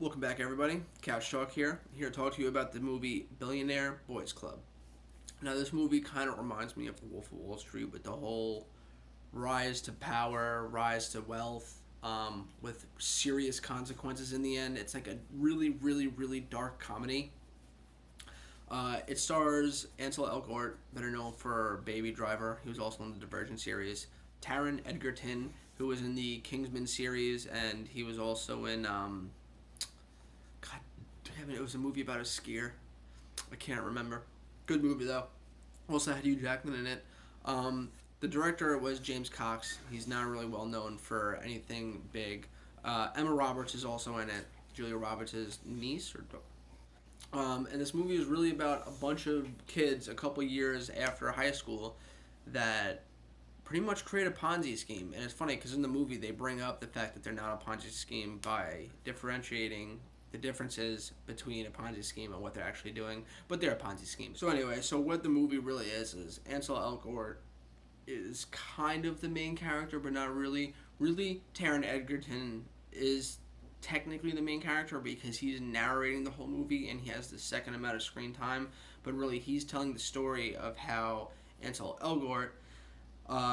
Welcome back, everybody. Couch Talk here to talk to you about the movie Billionaire Boys Club. Now, this movie kind of reminds me of The Wolf of Wall Street with the whole rise to power, rise to wealth, with serious consequences in the end. It's like a really, really, really dark comedy. It stars Ansel Elgort, better known for Baby Driver. He was also in the Divergent series. Taron Egerton, who was in the Kingsman series, and he was also in God damn it, it was a movie about a skier. I can't remember. Good movie though. Also had Hugh Jackman in it. The director was James Cox. He's not really well known for anything big. Emma Roberts is also in it. Julia Roberts' niece or and this movie is really about a bunch of kids a couple years after high school that pretty much create a Ponzi scheme. And it's funny because in the movie they bring up the fact that they're not a Ponzi scheme by differentiating the differences between a Ponzi scheme and what they're actually doing, but they're a Ponzi scheme. So anyway, so what the movie really is Ansel Elgort is kind of the main character, but not really. Really, Taron Egerton is technically the main character because he's narrating the whole movie and he has the second amount of screen time, but really he's telling the story of how Ansel Elgort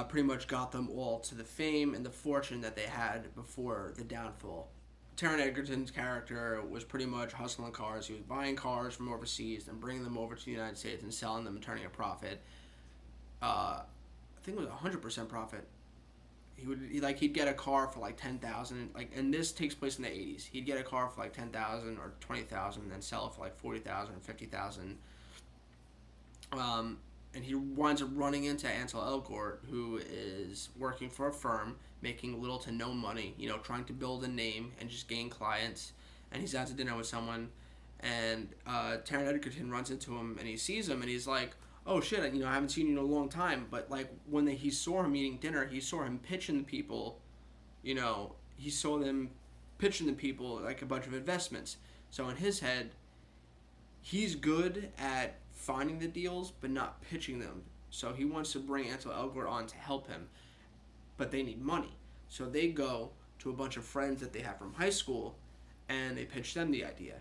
pretty much got them all to the fame and the fortune that they had before the downfall. Taron Egerton's character was pretty much hustling cars. He was buying cars from overseas and bringing them over to the United States and selling them and turning a profit. I think it was 100% profit. He'd get a car for like 10,000, and this takes place in the 80s. He'd get a car for like 10,000 or 20,000, and then sell it for like 40,000 or 50,000. And he winds up running into Ansel Elgort, who is working for a firm, making little to no money, trying to build a name and just gain clients. And he's out to dinner with someone, and Taron Egerton runs into him, and he sees him, and he's like, "Oh shit, I haven't seen you in a long time." But like when he saw him eating dinner, he saw him pitching the people, he saw them pitching the people like a bunch of investments. So in his head, he's good at finding the deals but not pitching them. So he wants to bring Ansel Elgort on to help him, but they need money. So they go to a bunch of friends that they have from high school and they pitch them the idea.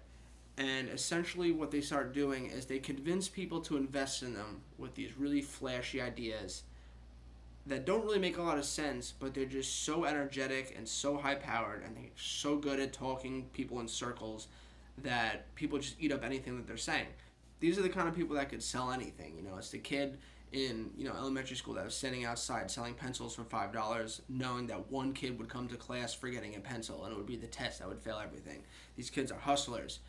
And essentially what they start doing is they convince people to invest in them with these really flashy ideas that don't really make a lot of sense, but they're just so energetic and so high powered and they're so good at talking people in circles that people just eat up anything that they're saying. These are the kind of people that could sell anything. It's the kid in elementary school that was standing outside selling pencils for $5, knowing that one kid would come to class forgetting a pencil, and it would be the test that would fail everything. These kids are hustlers.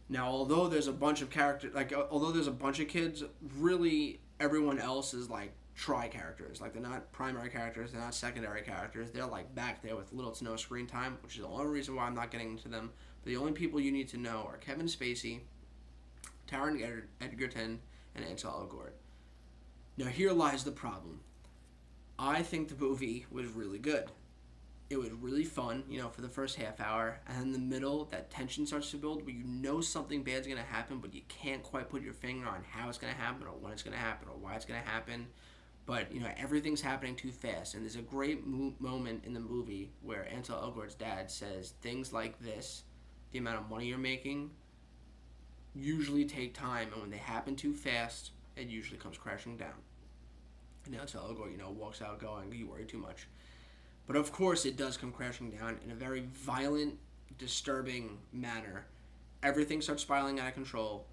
Now, although there's a bunch of kids, really everyone else is like tri-characters. Like, they're not primary characters, they're not secondary characters. They're like back there with little to no screen time, which is the only reason why I'm not getting into them. But the only people you need to know are Kevin Spacey, Taron Egerton, and Ansel Elgort. Now, here lies the problem. I think the movie was really good. It was really fun, for the first half hour, and in the middle, that tension starts to build where something bad's going to happen, but you can't quite put your finger on how it's going to happen, or when it's going to happen, or why it's going to happen. But, everything's happening too fast, and there's a great moment in the movie where Ansel Elgort's dad says things like this: the amount of money you're making usually take time, and when they happen too fast, it usually comes crashing down. And Ansel Elgort, walks out going, "You worry too much." But of course it does come crashing down in a very violent, disturbing manner. Everything starts spiraling out of control.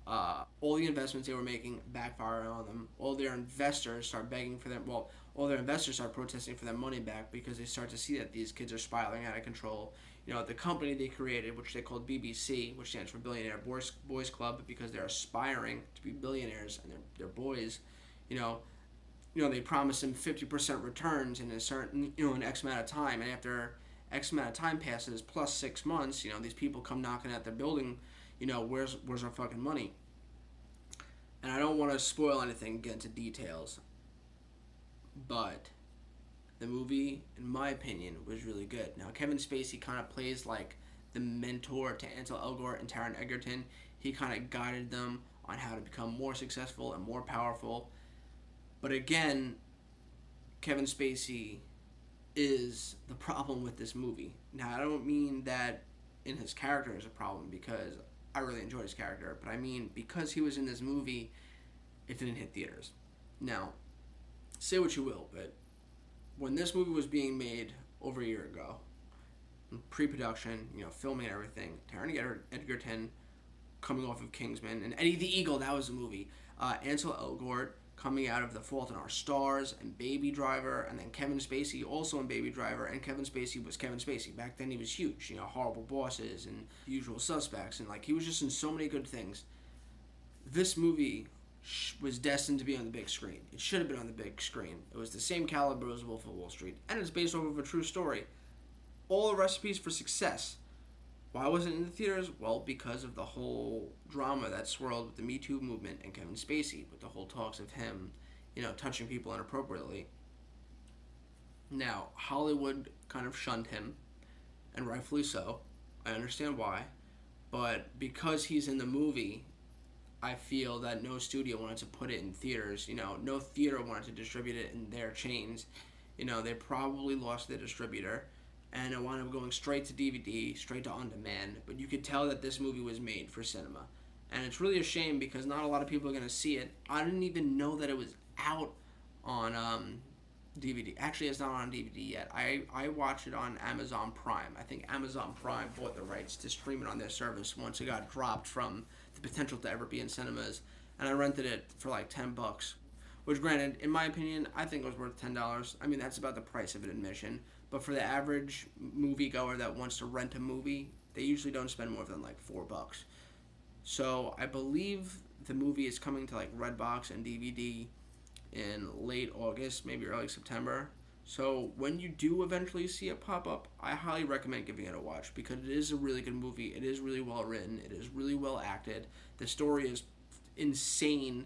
All the investments they were making backfire on them. All their investors start begging for them. Well, all their investors start protesting for their money back because they start to see that these kids are spiraling out of control. The company they created, which they called BBC, which stands for Billionaire Boys Club, because they're aspiring to be billionaires and they're boys. They promise them 50% returns in a certain, an X amount of time, and after X amount of time passes, plus 6 months, these people come knocking at their building, where's our fucking money? And I don't want to spoil anything, get into details, but the movie, in my opinion, was really good. Now, Kevin Spacey kind of plays like the mentor to Ansel Elgort and Taron Egerton. He kind of guided them on how to become more successful and more powerful. But again, Kevin Spacey is the problem with this movie. Now, I don't mean that in his character is a problem because I really enjoyed his character, but I mean because he was in this movie, it didn't hit theaters. Now, say what you will, but when this movie was being made over a year ago, pre-production, filming and everything, Taron Egerton coming off of Kingsman, and Eddie the Eagle, that was the movie. Ansel Elgort coming out of The Fault in Our Stars and Baby Driver, and then Kevin Spacey also in Baby Driver, and Kevin Spacey was Kevin Spacey. Back then he was huge, Horrible Bosses and Usual Suspects, and he was just in so many good things. This movie was destined to be on the big screen. It should have been on the big screen. It was the same caliber as Wolf of Wall Street, and it's based off of a true story. All the recipes for success. Why wasn't it in the theaters? Well, because of the whole drama that swirled with the Me Too movement and Kevin Spacey, with the whole talks of him, touching people inappropriately. Now, Hollywood kind of shunned him, and rightfully so. I understand why. But because he's in the movie, I feel that no studio wanted to put it in theaters. No theater wanted to distribute it in their chains. They probably lost their distributor, and it wound up going straight to DVD, straight to on-demand. But you could tell that this movie was made for cinema. And it's really a shame because not a lot of people are going to see it. I didn't even know that it was out on DVD. Actually, it's not on DVD yet. I watched it on Amazon Prime. I think Amazon Prime bought the rights to stream it on their service once it got dropped from the potential to ever be in cinemas. And I rented it for like $10. Which, granted, in my opinion, I think it was worth $10. I mean, that's about the price of an admission. But for the average moviegoer that wants to rent a movie, they usually don't spend more than like $4. So I believe the movie is coming to like Redbox and DVD in late August, maybe early September. So when you do eventually see it pop up, I highly recommend giving it a watch because it is a really good movie. It is really well written. It is really well acted. The story is insane.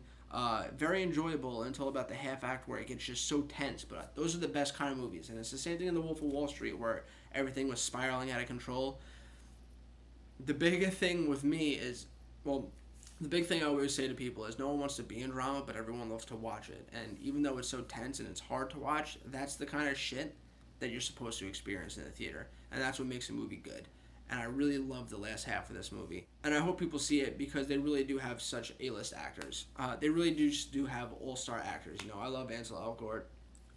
Very enjoyable until about the half act where it gets just so tense. But those are the best kind of movies. And it's the same thing in The Wolf of Wall Street where everything was spiraling out of control. The big thing with me is, the big thing I always say to people is no one wants to be in drama, but everyone loves to watch it. And even though it's so tense and it's hard to watch, that's the kind of shit that you're supposed to experience in the theater. And that's what makes a movie good. And I really love the last half of this movie. And I hope people see it because they really do have such A-list actors. They really do have all-star actors. I love Ansel Elgort.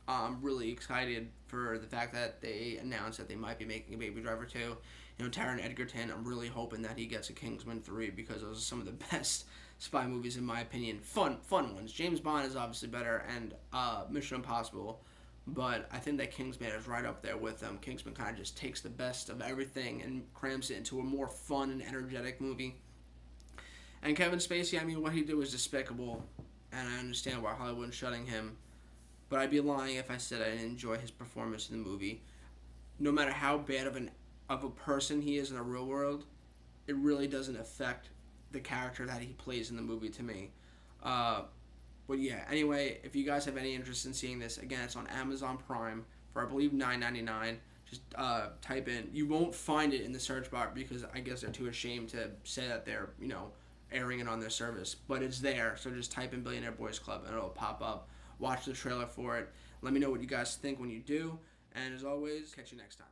I'm really excited for the fact that they announced that they might be making a Baby Driver 2. Taron Egerton, I'm really hoping that he gets a Kingsman 3 because those are some of the best spy movies in my opinion. Fun ones. James Bond is obviously better, and Mission Impossible. But I think that Kingsman is right up there with them. Kingsman kind of just takes the best of everything and crams it into a more fun and energetic movie. And Kevin Spacey, I mean, what he did was despicable, and I understand why Hollywood's shutting him. But I'd be lying if I said I didn't enjoy his performance in the movie. No matter how bad of a person he is in the real world, it really doesn't affect the character that he plays in the movie to me. But yeah, anyway, if you guys have any interest in seeing this, again, it's on Amazon Prime for, I believe, $9.99. Just type in. You won't find it in the search bar because I guess they're too ashamed to say that they're, airing it on their service. But it's there, so just type in Billionaire Boys Club and it'll pop up. Watch the trailer for it. Let me know what you guys think when you do. And as always, catch you next time.